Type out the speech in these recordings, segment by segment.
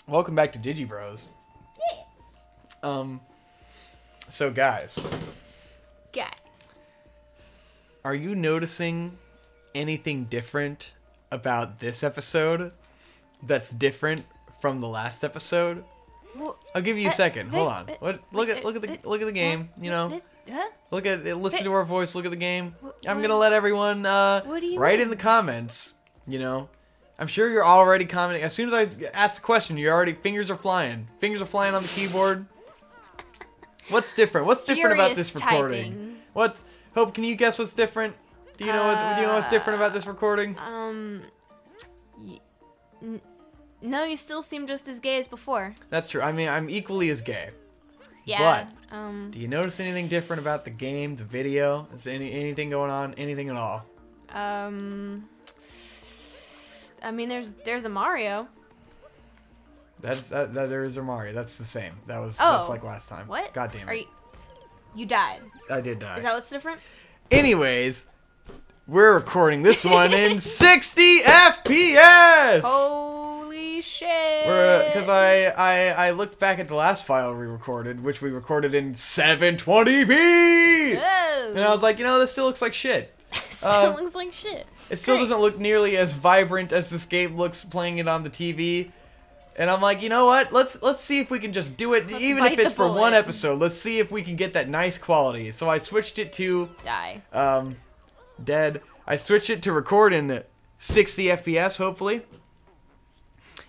Welcome back to Digi Bros. Yeah. So guys, Guys. are you noticing anything different about this episode that's different from the last episode? Well, I'll give you a second. Hold on. What? Look at the game. You know, look at it. Listen to our voice. Look at the game. I'm gonna let everyone What do you write mean? in the comments. You know, I'm sure you're already commenting. As soon as I ask the question, you're already fingers are flying. Fingers are flying on the keyboard. What's different? What's different about this Furious recording? typing. What's Hope? Can you guess what's different? Do you know what's different about this recording? No, you still seem just as gay as before. That's true. I mean, I'm equally as gay. Yeah. Do you notice anything different about the game, the video? Is anything going on? Anything at all? I mean, there's a Mario. There is a Mario. That's the same. That's like last time. What? God damn it. You died. I did die. Is that what's different? Anyways, we're recording this one in 60 FPS. Holy shit! Because I looked back at the last file we recorded, which we recorded in 720p, Whoa. and I was like, you know, this still looks like shit. Still looks like shit. It still Great. doesn't look nearly as vibrant as this game looks playing it on the TV. And I'm like, you know what? Let's see if we can just do it, even if bite it's the for one bullet. episode. Let's see if we can get that nice quality. So I switched it to Die. dead. I switched it to record in 60 FPS, hopefully.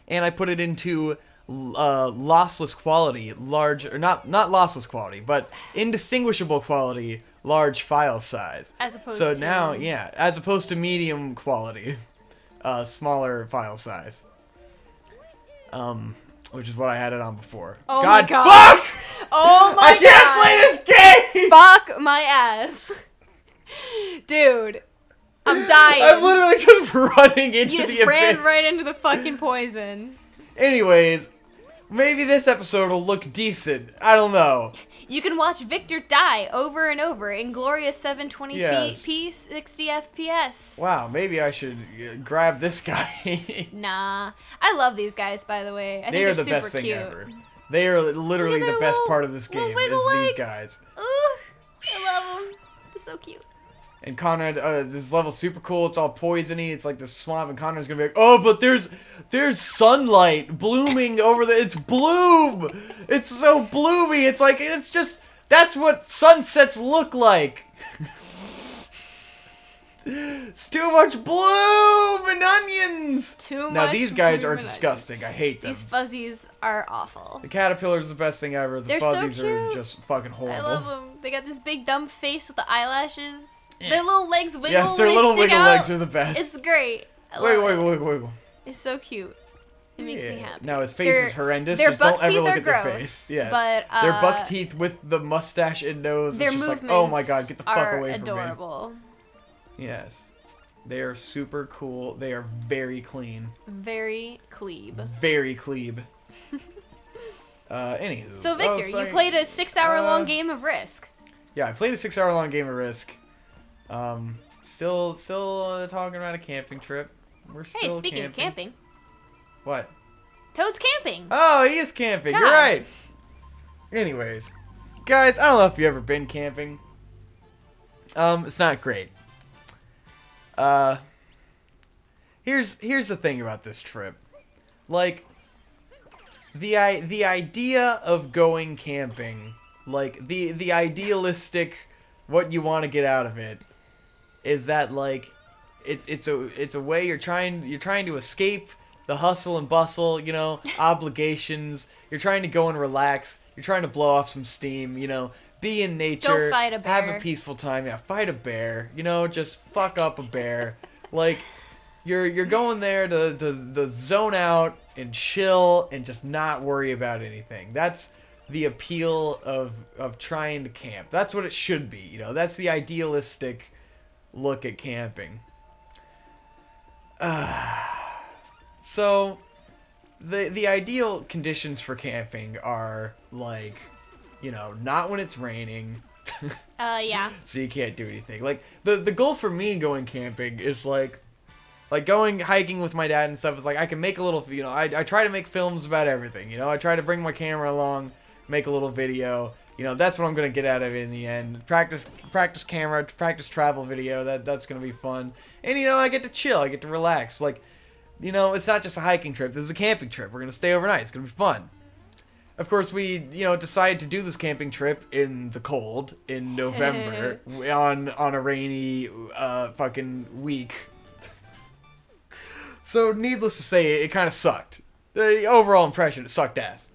And I put it into lossless quality, large, or not lossless quality, but indistinguishable quality, large file size. As opposed So to... now, yeah, as opposed to medium quality, smaller file size. Which is what I had it on before. Oh God, my god. fuck! Oh my I god! can't play this game! Fuck my ass. Dude. I'm dying. I'm literally just running into You the just ran abyss. right into the fucking poison. Anyways, maybe this episode will look decent. I don't know. You can watch Victor die over and over in glorious 720p, Yes. 60 FPS. Wow, maybe I should grab this guy. Nah. I love these guys, by the way. I They think are they're the super best thing cute. ever. They are literally Look at the their best little- part of this little game, wiggle is these legs. guys. Ooh, I love them. They're so cute. And Conrad, this level's super cool. It's all poisony. It's like the swamp, and Conrad's gonna be like, "Oh, but there's sunlight blooming over the. It's bloom. It's so bloomy. It's like it's just that's what sunsets look like. It's too much bloom and onions. Too Now much these guys are bloom and disgusting. I hate them. These fuzzies are awful. The caterpillar's the best thing ever. The They're so fuzzies are cute. just fucking horrible. I love them. They got this big dumb face with the eyelashes. Yeah. Their little legs wiggle. Yes, their when they little stick wiggle out. legs are the best. It's great. I Wait, love it. wiggle. It's so cute. It makes me happy. Now his face Their- is horrendous. their Just don't buck ever teeth look are at their gross, face. Yes. but, their buck teeth with the mustache and nose. Their It's just movements like, oh my god, get the fuck are away from adorable. me. Yes. They are super cool. They are very clean. Very cleeb. Very cleeb. Anywho. So Victor, you played a 6-hour-long game of Risk. Yeah, I played a 6-hour-long game of Risk. Still talking about a camping trip. We're still Hey, speaking of camping, What? Toad's camping. Oh, he is camping. You're God. right. Anyways, guys, I don't know if you've ever been camping. It's not great. Here's the thing about this trip. Like, the idea of going camping, like the idealistic, what you want to get out of it, is that like, it's a way you're trying to escape the hustle and bustle, you know, obligations. You're trying to go and relax. You're trying to blow off some steam, you know, be in nature, Go fight a have bear. a peaceful time. Yeah, fight a bear, you know, just fuck up a bear. Like, you're going there to zone out and chill and just not worry about anything. That's the appeal of trying to camp. That's what it should be, you know. That's the idealistic look at camping. So, the ideal conditions for camping are, like, you know, not when it's raining. Yeah. So you can't do anything. Like, the goal for me going camping is, like, Like, going hiking with my dad and stuff is like, I can make a little, you know, I try to make films about everything, you know? I try to bring my camera along, make a little video. You know, that's what I'm going to get out of it in the end. Practice camera, practice travel video. That's going to be fun. And, you know, I get to chill. I get to relax. Like, you know, it's not just a hiking trip. This is a camping trip. We're going to stay overnight. It's going to be fun. Of course, we, you know, decided to do this camping trip in the cold in November on a rainy fucking week. So, needless to say, it kind of sucked. The overall impression, it sucked ass.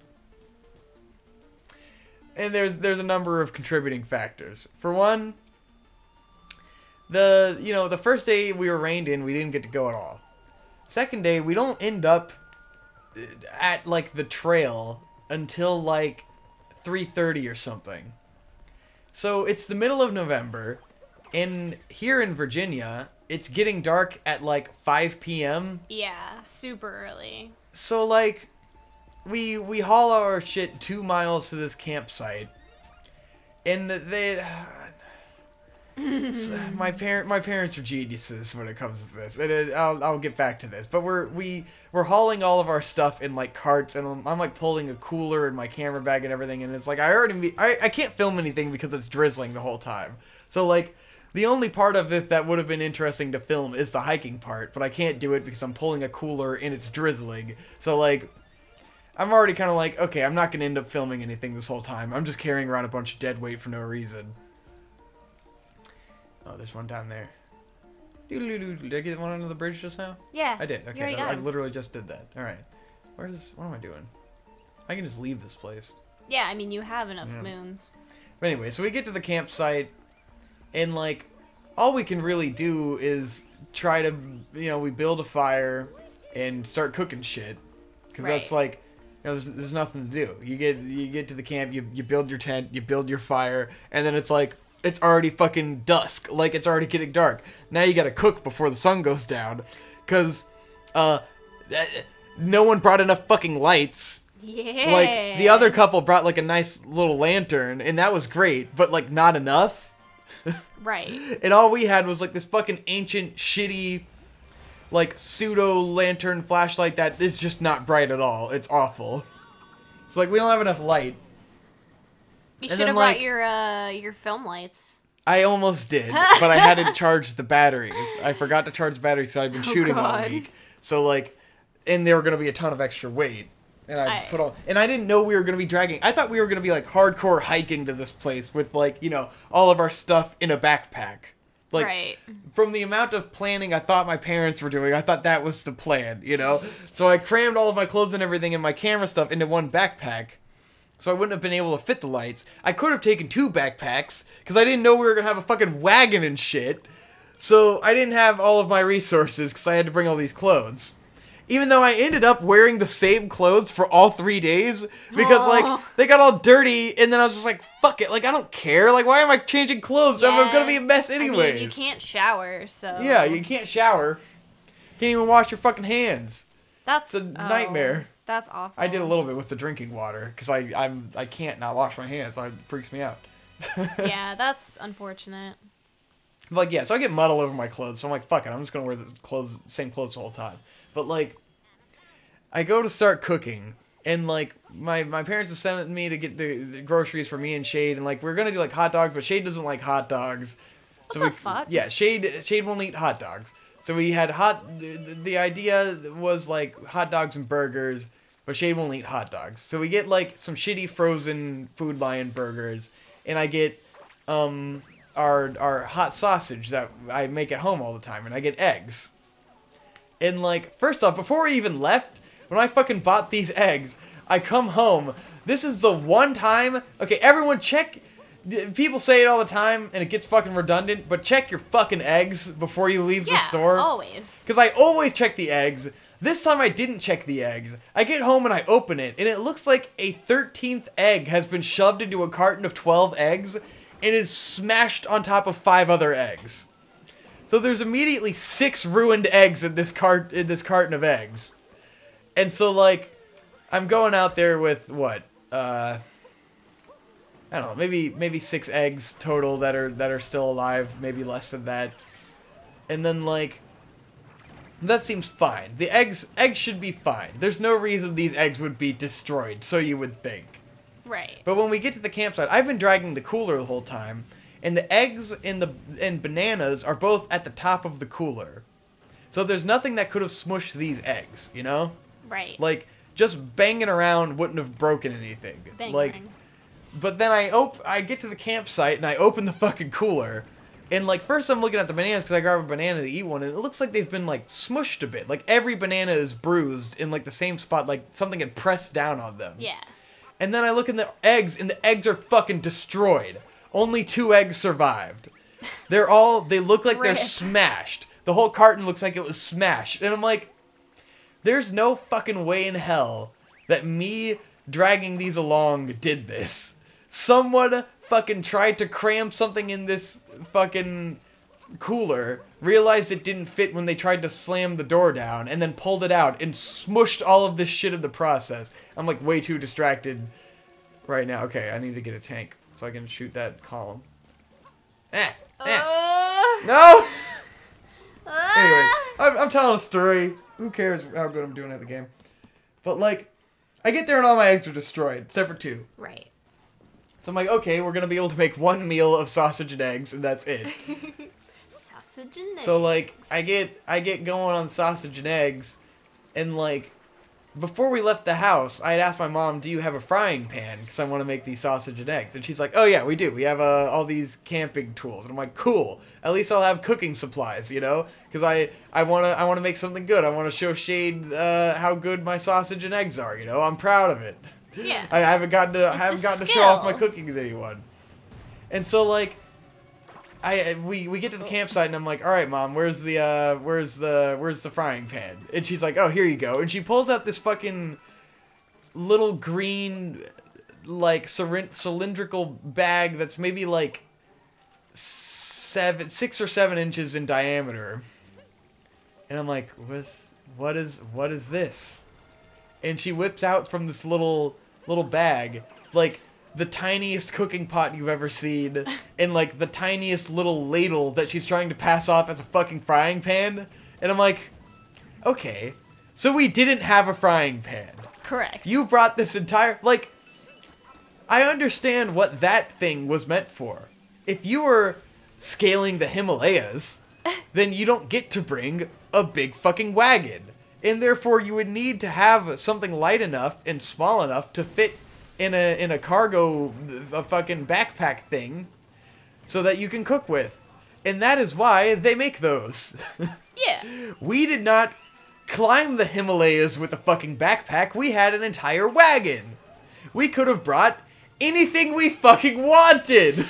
And there's a number of contributing factors. For one, the first day we were rained in, we didn't get to go at all. Second day, we don't end up at, like, the trail until like 3:30 or something. So it's the middle of November, and here in Virginia, it's getting dark at like 5 p.m. Yeah, super early. So like, we haul our shit 2 miles to this campsite, and my parents are geniuses when it comes to this, and I'll get back to this. But we're hauling all of our stuff in like carts, and I'm like pulling a cooler and my camera bag and everything, and it's like I can't film anything because it's drizzling the whole time. So like, the only part of this that would have been interesting to film is the hiking part, but I can't do it because I'm pulling a cooler and it's drizzling. So like, I'm already kind of like, okay, I'm not gonna end up filming anything this whole time. I'm just carrying around a bunch of dead weight for no reason. Oh, there's one down there. Did I get one under the bridge just now? Yeah. I did. Okay, I literally just did that. All right. What am I doing? I can just leave this place. Yeah, I mean, you have enough moons. But anyway, so we get to the campsite, and like, all we can really do is try to, you know, we build a fire and start cooking shit, because that's like, you know, there's nothing to do. You get to the camp, you build your tent, you build your fire, and then it's like, it's already fucking dusk. Like, it's already getting dark. Now you gotta cook before the sun goes down. Because, no one brought enough fucking lights. Yeah. Like, the other couple brought, like, a nice little lantern, and that was great, but, like, not enough. Right. And all we had was, like, this fucking ancient, shitty, like, pseudo-lantern flashlight that is just not bright at all. It's awful. It's like, we don't have enough light. You should have brought your film lights. I almost did, but I hadn't charged the batteries. I forgot to charge the batteries because I've been shooting all week. So, like, and there were going to be a ton of extra weight. And and I didn't know we were going to be dragging. I thought we were going to be, like, hardcore hiking to this place with, like, you know, all of our stuff in a backpack. Like, from the amount of planning I thought my parents were doing, I thought that was the plan, you know? So I crammed all of my clothes and everything and my camera stuff into one backpack. So I wouldn't have been able to fit the lights. I could have taken 2 backpacks, because I didn't know we were going to have a fucking wagon and shit. So I didn't have all of my resources, because I had to bring all these clothes. Even though I ended up wearing the same clothes for all 3 days, because, like, they got all dirty, and then I was just like, fuck it, like, I don't care. Like, why am I changing clothes? Yeah. I'm going to be a mess anyways. I mean, you can't shower, so... Yeah, you can't shower. Can't even wash your fucking hands. That's a nightmare. That's awful. I did a little bit with the drinking water, because I can't not wash my hands. It freaks me out. Yeah, that's unfortunate. Like, yeah, so I get mud all over my clothes, so I'm like, fuck it, I'm just gonna wear the same clothes the whole time. But, like, I go to start cooking, and, like, my parents have sent me to get the groceries for me and Shade, and, like, we're gonna do, like, hot dogs, but Shade doesn't like hot dogs. What the fuck? Yeah, Shade won't eat hot dogs. So we had the idea was, like, hot dogs and burgers, but Shade won't eat hot dogs. So we get, like, some shitty frozen Food Lion burgers, and I get, our hot sausage that I make at home all the time, and I get eggs. And, like, first off, before we even left, when I fucking bought these eggs, I come home, this is the one time, okay, everyone check, people say it all the time, and it gets fucking redundant, but check your fucking eggs before you leave the store. Always. Because I always check the eggs. This time I didn't check the eggs. I get home and I open it, and it looks like a 13th egg has been shoved into a carton of 12 eggs, and is smashed on top of 5 other eggs. So there's immediately 6 ruined eggs in this carton of eggs. And so, like, I'm going out there with, what, I don't know, maybe 6 eggs total that are still alive, maybe less than that. And then, like, That seems fine. The eggs should be fine. There's no reason these eggs would be destroyed, so you would think. Right. But when we get to the campsite, I've been dragging the cooler the whole time, and the eggs and bananas are both at the top of the cooler. So there's nothing that could have smushed these eggs, you know? Right. Like, just banging around wouldn't have broken anything. Bangering. Like, but then I get to the campsite and I open the fucking cooler, and like first I'm looking at the bananas because I grab a banana to eat one, and it looks like they've been like smushed a bit. Like every banana is bruised in like the same spot, like something had pressed down on them. Yeah. And then I look in the eggs, and the eggs are fucking destroyed. Only 2 eggs survived. They look like they're Rip. smashed. The whole carton looks like it was smashed. And I'm like, there's no fucking way in hell that me dragging these along did this. Someone fucking tried to cram something in this fucking cooler, realized it didn't fit when they tried to slam the door down, and then pulled it out and smushed all of this shit in the process. I'm like way too distracted right now. Okay, I need to get a tank so I can shoot that column. No! Anyway, I'm telling a story. Who cares how good I'm doing at the game? But like, I get there and all my eggs are destroyed, except for 2. Right. So I'm like, okay, we're gonna be able to make 1 meal of sausage and eggs, and that's it. Sausage and eggs. So like, I get going on sausage and eggs, and like, before we left the house, I had asked my mom, do you have a frying pan? Because I want to make these sausage and eggs. And she's like, oh yeah, we do. We have all these camping tools. And I'm like, cool. At least I'll have cooking supplies, you know? Because I want to make something good. I want to show Shade how good my sausage and eggs are, you know? I'm proud of it. Yeah. I haven't gotten to show off my skill. cooking to anyone. And so like, we get to the campsite and I'm like, all right, Mom, where's the frying pan? And she's like, oh, here you go. And she pulls out this fucking little green, like cylindrical bag that's maybe like 6 or 7 inches in diameter. And I'm like, what is this? And she whips out from this little bag, like, the tiniest cooking pot you've ever seen, and like the tiniest little ladle that she's trying to pass off as a fucking frying pan. And I'm like, okay, so we didn't have a frying pan. Correct. You brought this entire, like, I understand what that thing was meant for. If you were scaling the Himalayas, then you don't get to bring a big fucking wagon. And therefore you would need to have something light enough and small enough to fit in a cargo, a fucking backpack thing, so that you can cook with. And that is why they make those. Yeah. We did not climb the Himalayas with a fucking backpack. We had an entire wagon. We could have brought anything we fucking wanted.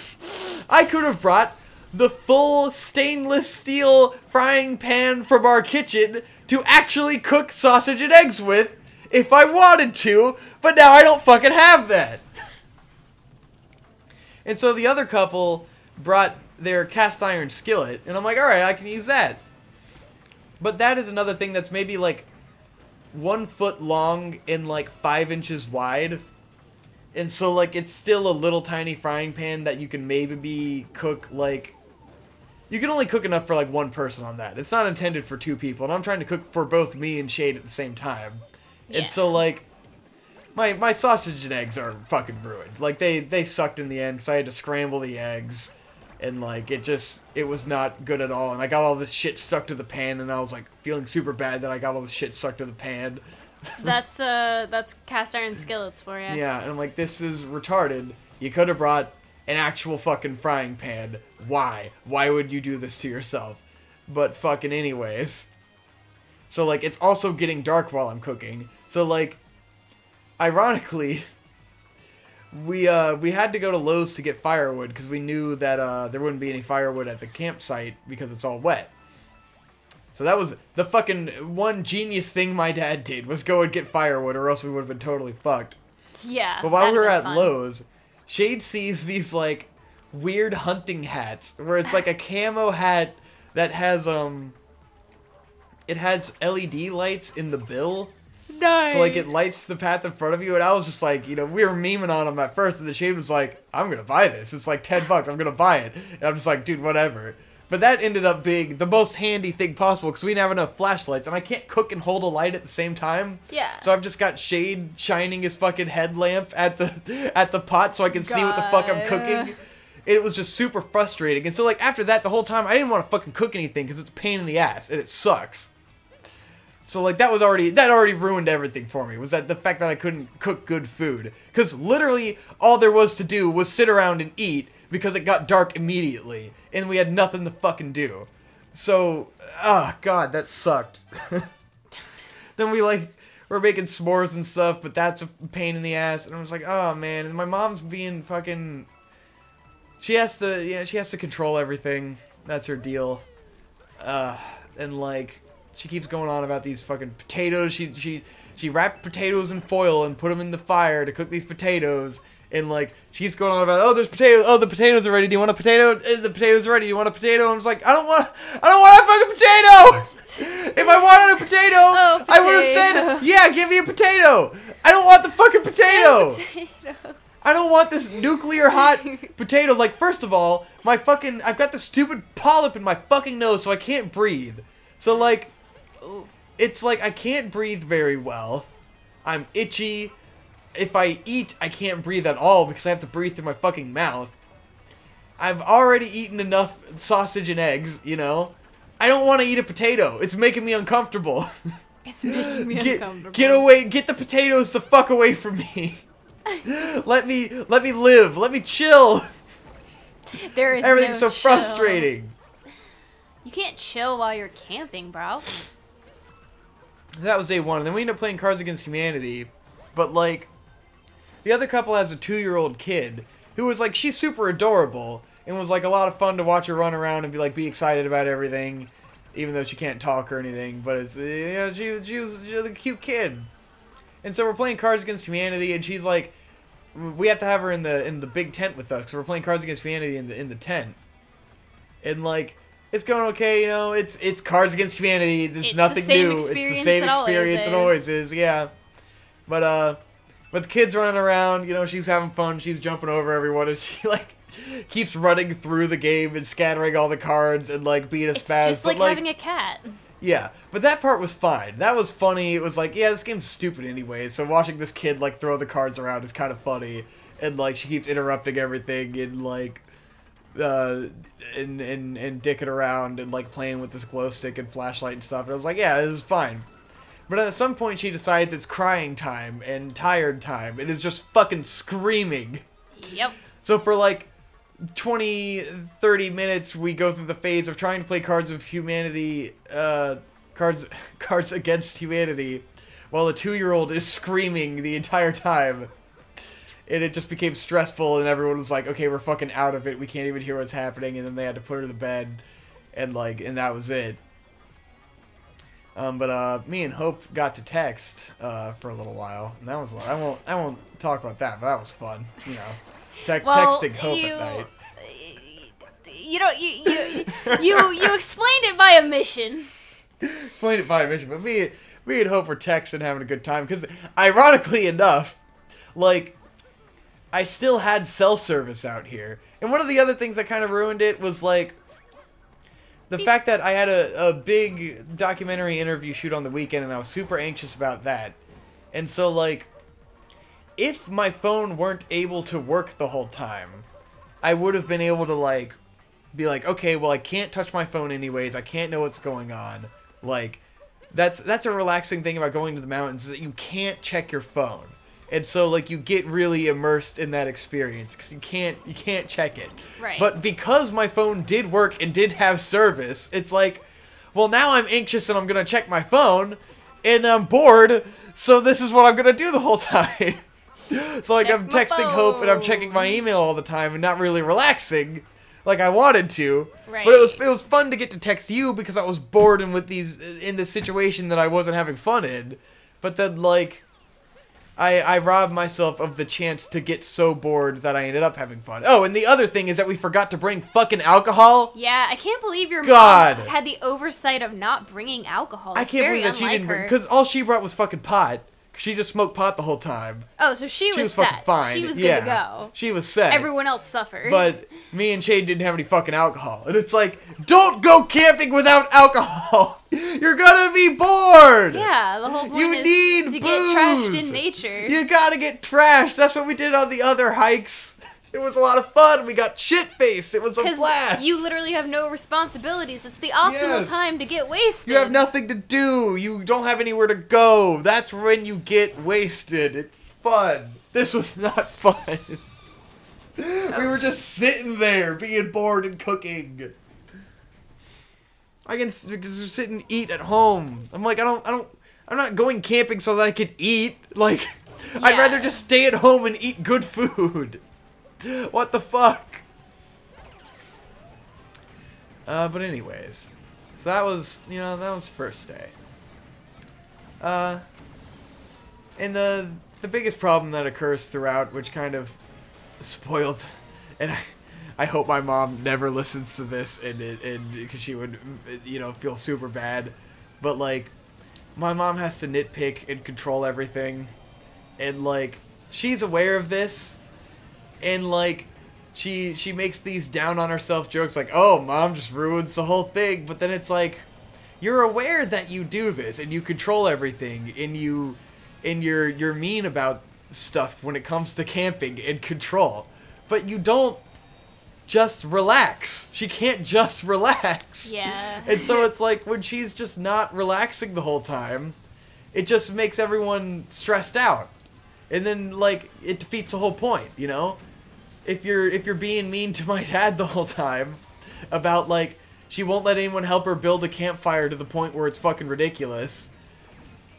I could have brought the full stainless steel frying pan from our kitchen to actually cook sausage and eggs with if I wanted to, but now I don't fucking have that. And so the other couple brought their cast iron skillet, and I'm like, alright, I can use that. But that is another thing that's maybe like 1 foot long and like 5 inches wide. And so like it's still a little tiny frying pan that you can maybe cook like... You can only cook enough for like 1 person on that. It's not intended for 2 people, and I'm trying to cook for both me and Shade at the same time. Yeah. And so, like, my sausage and eggs are fucking ruined. Like, they sucked in the end, so I had to scramble the eggs. And, like, it was not good at all. And I got all this shit stuck to the pan, and I was, like, feeling super bad that I got all this shit stuck to the pan. That's cast iron skillets for you. Yeah, and I'm like, this is retarded. You could have brought an actual fucking frying pan. Why? Why would you do this to yourself? But fucking anyways. So, like, it's also getting dark while I'm cooking. So, like, ironically, we had to go to Lowe's to get firewood because we knew that there wouldn't be any firewood at the campsite because it's all wet. So that was the fucking one genius thing my dad did, was go and get firewood, or else we would have been totally fucked. Yeah. But while we were that'd at have been fun. Lowe's, Shade sees these, like, weird hunting hats, where it's like a camo hat that has, it has LED lights in the bill. Nice. So, like, it lights the path in front of you, and I was just like, you know, we were memeing on them at first, and the Shade was like, I'm gonna buy this. It's like $10, I'm gonna buy it. And I'm just like, dude, whatever. But that ended up being the most handy thing possible because we didn't have enough flashlights, and I can't cook and hold a light at the same time. Yeah. So I've just got Shade shining his fucking headlamp at the pot so I can see what the fuck I'm cooking. It was just super frustrating. And so, like, after that, the whole time, I didn't want to fucking cook anything because it's a pain in the ass, and it sucks. So, like, that already ruined everything for me, was that the fact that I couldn't cook good food. Because literally, all there was to do was sit around and eat, because it got dark immediately, and we had nothing to fucking do. So, god, that sucked. Then we're making s'mores and stuff, but that's a pain in the ass, and I was like, oh man, and my mom's being fucking... She has to control everything. That's her deal. And like, she keeps going on about these fucking potatoes. She wrapped potatoes in foil and put them in the fire to cook these potatoes. And like, she keeps going on about, oh, there's potatoes. Oh, the potatoes are ready. Do you want a potato? The potatoes are ready. Do you want a potato? And I was like, I don't want a fucking potato. If I wanted a potato, I would have said, yeah, give me a potato. I don't want the fucking potato. I don't want this nuclear hot potato. Like, first of all, I've got this stupid polyp in my fucking nose, so I can't breathe. So like, it's like I can't breathe very well. I'm itchy. If I eat, I can't breathe at all because I have to breathe through my fucking mouth. I've already eaten enough sausage and eggs, you know? I don't want to eat a potato. It's making me uncomfortable. It's making me uncomfortable. Get away, get the potatoes the fuck away from me. Let me live. Let me chill. There is Everything's no so frustrating. You can't chill while you're camping, bro. That was day one, and then we ended up playing Cards Against Humanity, but like, the other couple has a 2-year-old kid who was like, she's super adorable, and was like a lot of fun to watch her run around and be excited about everything, even though she can't talk or anything. But it's, you know, she was a cute kid, and so we're playing Cards Against Humanity, and she's like, we have to have her in the big tent with us because we're playing Cards Against Humanity in the tent, and like, it's going okay, you know. It's Cards Against Humanity. It's nothing new. It's the same experience it always is. Yeah, but the kid's running around. You know, she's having fun. She's jumping over everyone, and she like keeps running through the game and scattering all the cards and like being a spaz. It's just like having a cat. Yeah, but that part was fine. That was funny. It was like, yeah, this game's stupid anyway. So watching this kid like throw the cards around is kind of funny, and like she keeps interrupting everything and like. And dicking around and like playing with this glow stick and flashlight and stuff. And I was like, yeah, this is fine. But at some point she decides it's crying time and tired time and is just fucking screaming. Yep. So for like 20-30 minutes we go through the phase of trying to play Cards of Humanity, Cards Against Humanity, while the 2-year-old is screaming the entire time. And it just became stressful, and everyone was like, okay, we're fucking out of it. We can't even hear what's happening. And then they had to put her to bed, and that was it. But me and Hope got to text for a little while, and that was I won't talk about that, but that was fun. You know, texting Hope at night. You know, you explained it by omission. Explained it by omission, but me and Hope were texting, having a good time, because ironically enough, like. I still had cell service out here. And one of the other things that kind of ruined it was, like, the fact that I had a big documentary interview shoot on the weekend, and I was super anxious about that. And so, like, if my phone weren't able to work the whole time, I would have been able to, like, be like, okay, well, I can't touch my phone anyways. I can't know what's going on. Like, that's a relaxing thing about going to the mountains, is that you can't check your phone. And so, like, you get really immersed in that experience because you can't check it. Right. But because my phone did work and did have service, it's like, well, now I'm anxious and I'm gonna check my phone, and I'm bored. So this is what I'm gonna do the whole time. So like, I'm texting Hope and I'm checking my email all the time and not really relaxing, like I wanted to. Right. But it was fun to get to text you because I was bored and in this situation that I wasn't having fun in. But then like. I robbed myself of the chance to get so bored that I ended up having fun. Oh, and the other thing is that we forgot to bring fucking alcohol. Yeah, I can't believe your God. mom had the oversight of not bringing alcohol. I can't believe that she didn't bring, because all she brought was fucking pot. She just smoked pot the whole time. Oh, so she was fucking set. fine. She was good to go. She was set. Everyone else suffered. But me and Shane didn't have any fucking alcohol. And it's like, don't go camping without alcohol. You're gonna be bored. Yeah, the whole point You is need to booze. get trashed in nature. You gotta get trashed. That's what we did on the other hikes. It was a lot of fun. We got shit-faced. It was a blast. Because you literally have no responsibilities. It's the optimal time to get wasted. You have nothing to do. You don't have anywhere to go. That's when you get wasted. It's fun. This was not fun. We were just sitting there being bored and cooking. I can just sit and eat at home. I'm like, I'm not going camping so that I can eat. Like, I'd rather just stay at home and eat good food. What the fuck? But anyways, so that was, that was first day. And the biggest problem that occurs throughout, which kind of spoiled, and I hope my mom never listens to this, and because she would, feel super bad, but like, my mom has to nitpick and control everything, and like, she's aware of this. And, like, she makes these down-on-herself jokes like, oh, Mom just ruins the whole thing. But then it's like, you're aware that you do this, and you control everything, and you're mean about stuff when it comes to camping and control. But you don't just relax. She can't just relax. Yeah. And so it's like, when she's just not relaxing the whole time, it just makes everyone stressed out. And then, like, it defeats the whole point, If you're being mean to my dad the whole time about, like, she won't let anyone help her build a campfire to the point where it's fucking ridiculous.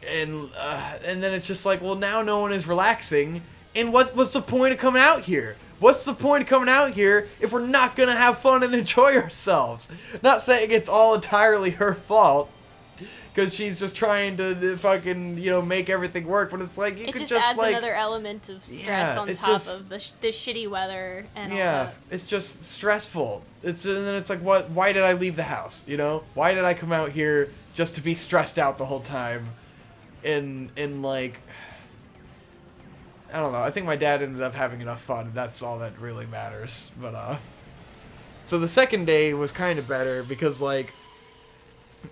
And then it's just like, well, now no one is relaxing. And what's the point of coming out here? What's the point of coming out here if we're not gonna have fun and enjoy ourselves? Not saying it's all entirely her fault. Because she's just trying to fucking, make everything work. But it's like, it just adds another element of stress on top of the shitty weather and all that. It's just stressful. And then it's like, why did I leave the house, Why did I come out here just to be stressed out the whole time? And like, I don't know. I think my dad ended up having enough fun. And that's all that really matters. But, so the second day was kind of better because, like,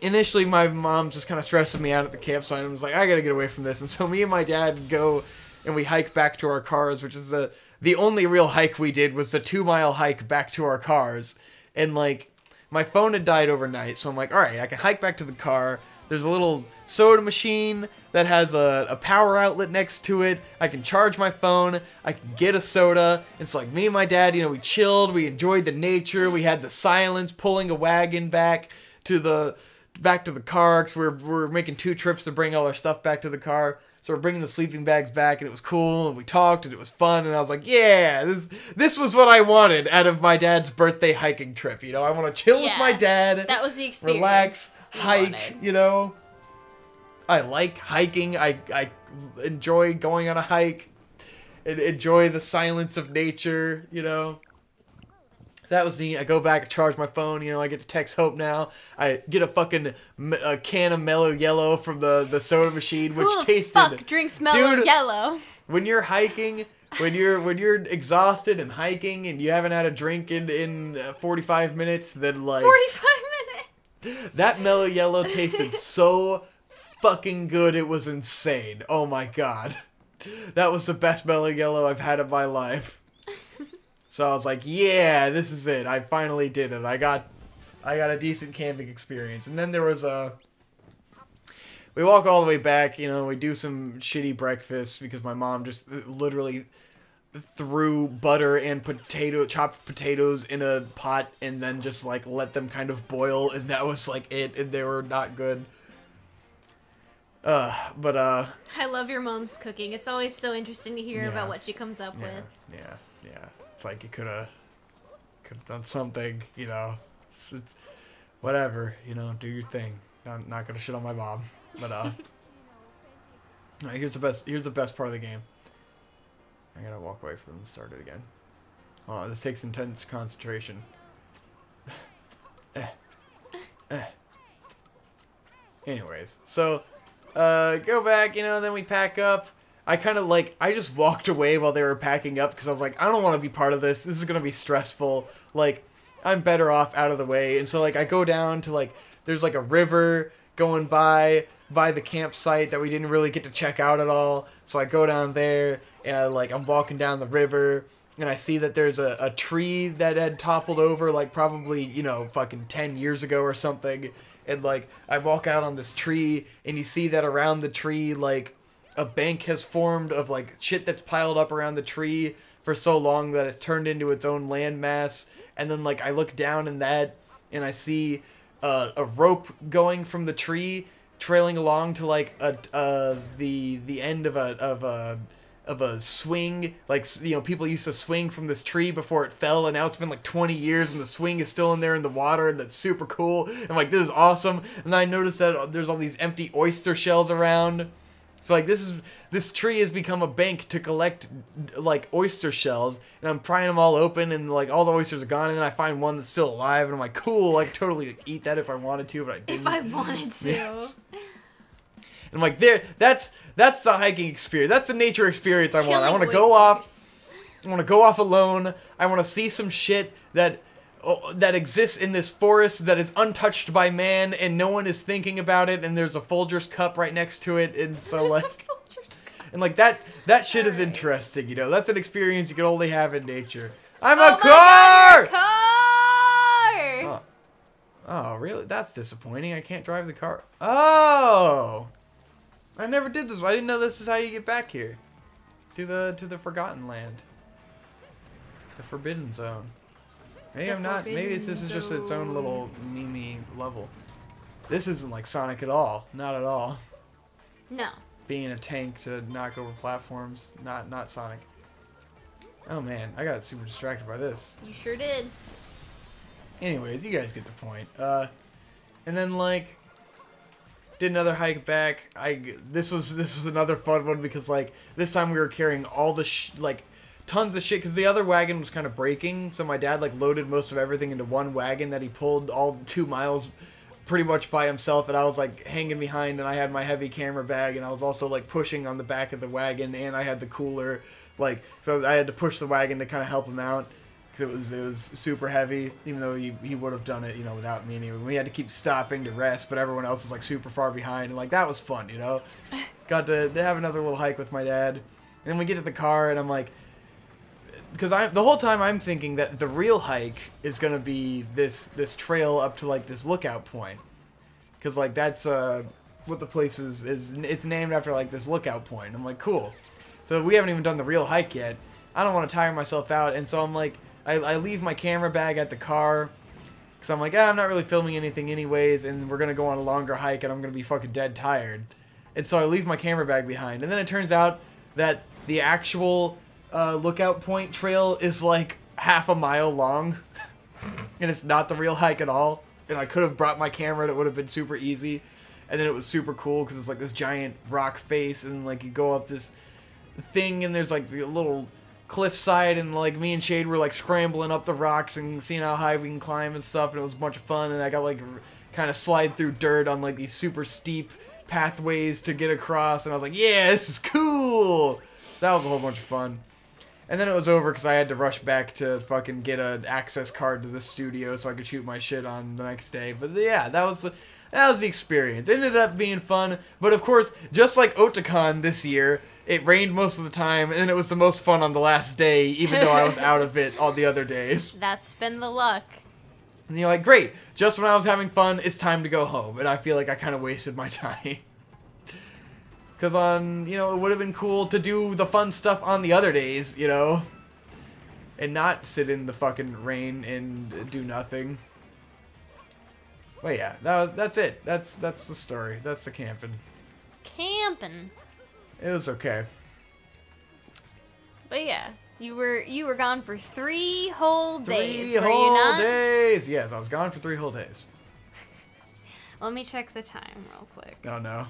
initially, my mom just kind of stressing me out at the campsite and was like, I gotta get away from this. And so me and my dad go and we hike back to our cars, which is the only real hike we did was the 2-mile hike back to our cars. And, like, my phone had died overnight, so I'm like, alright, I can hike back to the car. There's a little soda machine that has a power outlet next to it. I can charge my phone. I can get a soda. It's like me and my dad, we chilled. We enjoyed the nature. We had the silence, pulling a wagon back to the car, because we're making 2 trips to bring all our stuff back to the car. So we're bringing the sleeping bags back, and it was cool, and we talked, and it was fun, and I was like, yeah, this was what I wanted out of my dad's birthday hiking trip, I want to chill with my dad. That was the experience. Relax, hike, I like hiking. I enjoy going on a hike and enjoy the silence of nature, That was neat. I go back and charge my phone. I get to text Hope now. I get a can of Mellow Yellow from the soda machine, which tasted. Who the fuck drinks Mellow Yellow? When you're hiking, when you're exhausted and hiking, and you haven't had a drink in 45 minutes, then like 45 minutes. That Mellow Yellow tasted so fucking good. It was insane. Oh my god, that was the best Mellow Yellow I've had in my life. So I was like, yeah, this is it. I finally did it. I got a decent camping experience. And then there was we walk all the way back, we do some shitty breakfast because my mom just literally threw butter and chopped potatoes in a pot and then just like let them kind of boil, and that was like it, and they were not good. But I love your mom's cooking. It's always so interesting to hear about what she comes up with. Yeah. It's like you could have done something, It's whatever, do your thing. I'm not gonna shit on my mom, but alright, here's the best part of the game. I gotta walk away from and start it again. Hold on, this takes intense concentration. Anyways, so Go back, and then we pack up. I kind of I just walked away while they were packing up because I was like, I don't want to be part of this. This is going to be stressful. I'm better off out of the way. And so, I go down to, there's, a river going by the campsite that we didn't really get to check out at all. So I go down there, and, I'm walking down the river, and I see that there's a tree that had toppled over, probably, fucking 10 years ago or something. And, I walk out on this tree, and you see that around the tree, a bank has formed of shit that's piled up around the tree for so long that it's turned into its own landmass. And then I look down in that and I see a rope going from the tree trailing along to the end of a swing. People used to swing from this tree before it fell, and now it's been 20 years and the swing is still in there in the water, and that's super cool. I'm this is awesome. And then I noticed that there's all these empty oyster shells around. So this tree has become a bank to collect oyster shells, and I'm prying them all open, and all the oysters are gone, and then I find one that's still alive, and I'm cool, totally eat that if I wanted to, but I didn't. If I wanted to. Yes. And I'm there. That's the hiking experience. That's the nature experience I want. I want to go off. I want to go off alone. I want to see some shit that exists in this forest that is untouched by man, and no one is thinking about it, and there's a Folgers cup right next to it, and so there's a Folgers cup. And that shit is interesting, that's an experience you can only have in nature. I'm a car! God, Oh, really? That's disappointing. I can't drive the car. Oh! I never did this. I didn't know this is how you get back here. To the Forgotten Land. The Forbidden Zone. Maybe I'm not. Maybe this is just its own little meme level. This isn't like Sonic at all. Not at all. No. Being a tank to knock over platforms. Not Sonic. Oh man, I got super distracted by this. You sure did. Anyways, you guys get the point. And then did another hike back. This was another fun one because this time we were carrying all the tons of shit because the other wagon was kind of breaking, so my dad loaded most of everything into one wagon that he pulled all 2 miles pretty much by himself, and I was hanging behind, and I had my heavy camera bag, and I was also pushing on the back of the wagon, and I had the cooler, so I had to push the wagon to kind of help him out because it was super heavy, even though he would have done it without me anyway. We had to keep stopping to rest, but everyone else was super far behind, and that was fun, got to have another little hike with my dad. And then we get to the car, and I'm because the whole time I'm thinking that the real hike is gonna be this trail up to this lookout point, because that's what the place is. It's named after this lookout point. I'm cool. So we haven't even done the real hike yet. I don't want to tire myself out, and so I'm I leave my camera bag at the car, because I'm I'm not really filming anything anyways, and we're gonna go on a longer hike, and I'm gonna be fucking dead tired, and so I leave my camera bag behind, and then it turns out that the actual lookout point trail is half a mile long, and it's not the real hike at all. And I could have brought my camera, and it would have been super easy. And then it was super cool because it's this giant rock face, and you go up this thing, and there's the little cliffside, and me and Shade were scrambling up the rocks and seeing how high we can climb and stuff, and it was a bunch of fun. And I got kind of slide through dirt on these super steep pathways to get across, and I was yeah, this is cool. So that was a whole bunch of fun. And then it was over because I had to rush back to fucking get an access card to the studio so I could shoot my shit on the next day. But yeah, that was the experience. It ended up being fun. But of course, just like Otakon this year, it rained most of the time, and it was the most fun on the last day, even though I was out of it all the other days. That's been the luck. And you're great, just when I was having fun, it's time to go home. And I feel I kind of wasted my time. Because it would have been cool to do the fun stuff on the other days, and not sit in the fucking rain and do nothing. But yeah, that's it. That's the story. That's the camping. Camping. It was okay. But yeah, you were gone for 3 whole days. 3 were you whole not? days. Yes, I was gone for 3 whole days. Let me check the time real quick. Oh no.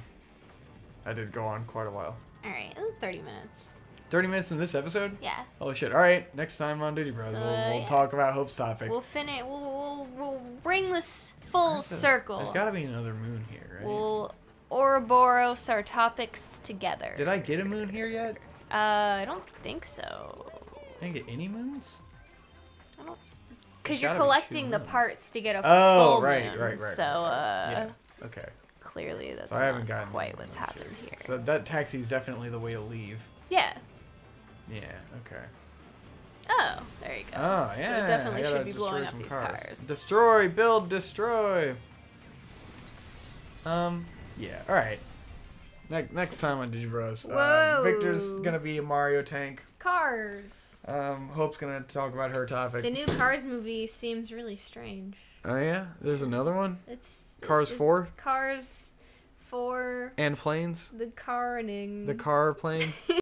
I did go on quite a while. Alright, it was 30 minutes. 30 minutes in this episode? Yeah. Holy shit. Alright, next time on Duty Bros, So, we'll yeah. talk about Hope's topic. We'll finish. We'll bring this full circle. There's gotta be another moon here, right? Ouroboros are topics together. Did I get a moon here yet? I don't think so. I didn't get any moons? I don't... Because There's you're gotta be collecting two the moons. parts to get a Oh, full right, moon. right. So, Yeah. Okay. clearly that's So I haven't not gotten quite any what's moons happened here. So that taxi is definitely the way to leave. Yeah. Yeah, okay. Oh, there you go. Oh, yeah. So definitely I gotta should be blowing destroy up some these cars. cars. Destroy, build, destroy. Yeah, alright. Next time on Digibros, Whoa. Victor's gonna be a Mario tank. Cars. Hope's gonna talk about her topic. The new Cars movie seems really strange. Oh yeah? There's another one? It's Cars 4? Cars 4. And planes? The carning. The car plane?